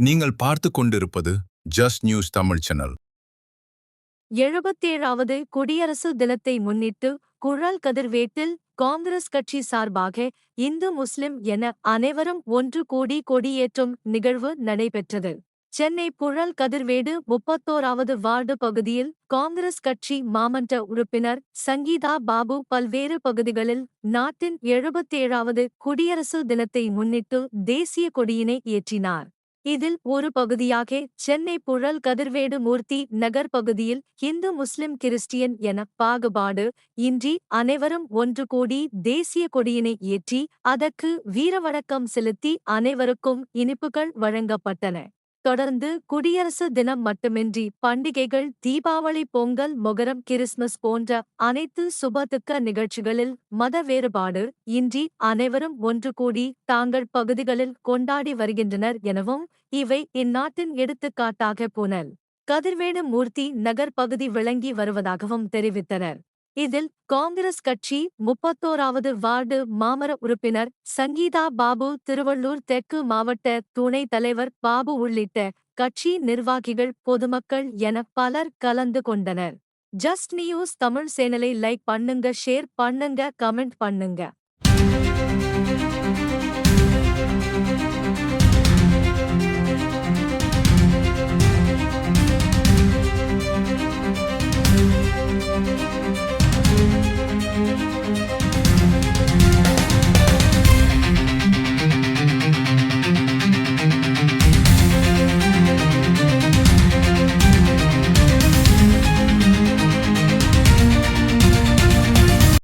நீங்கள் பார்த்துக் கொண்டிருப்பது ஜஸ்ட் நியூஸ் தமிழ் சேனல். 77வது குடியரசு தினத்தை முன்னிட்டு குழல் கதிர்வேட்டில் காங்கிரஸ் கட்சி சார்பாக இந்து முஸ்லிம் என அனைவரும் ஒன்று கூடி கொடியேற்றும் நிகழ்வு நடைபெற்றது. சென்னை புழல் கதிர்வேடு 31வது வார்டு பகுதியில் காங்கிரஸ் கட்சி மாமன்ற உறுப்பினர் சங்கீதா பாபு பல்வேறு பகுதிகளில் நாட்டின் 77வது குடியரசு தினத்தை முன்னிட்டு தேசிய கொடியினை ஏற்றினார். இதில் ஒரு பகுதியாக சென்னை புழல் கதிர்வேடு மூர்த்தி நகர் பகுதியில் இந்து முஸ்லிம் கிறிஸ்டியன் என பாகுபாடு இன்றி அனைவரும் ஒன்று கூடி தேசிய கொடியினை ஏற்றி அதற்கு வீரவணக்கம் செலுத்தி அனைவருக்கும் இனிப்புகள் வழங்கப்பட்டன. தொடர்ந்து குடியரசு தினம் மட்டுமின்றி பண்டிகைகள் தீபாவளி, பொங்கல், மொகரம், கிறிஸ்துமஸ் போன்ற அனைத்து சுபதுக்க நிகழ்ச்சிகளில் மத வேறுபாடு இன்றி அனைவரும் ஒன்று கூடி தாங்கள் பகுதிகளில் கொண்டாடி வருகின்றனர் எனவும் இவை இந்நாட்டின் எடுத்துக்காட்டாக புனல் கதிர்வேடு மூர்த்தி நகர் பகுதி விளங்கி வருவதாகவும் தெரிவித்தனர். இதில் காங்கிரஸ் கட்சி 31வது வார்டு மாமர உறுப்பினர் சங்கீதா பாபு, திருவள்ளூர் தெற்கு மாவட்ட துணைத் தலைவர் பாபு உள்ளிட்ட கட்சி நிர்வாகிகள், பொதுமக்கள் என பலர் கலந்து கொண்டனர். ஜஸ்ட் நியூஸ் தமிழ் சேனலை லைக் பண்ணுங்க, ஷேர் பண்ணுங்க, கமெண்ட் பண்ணுங்க.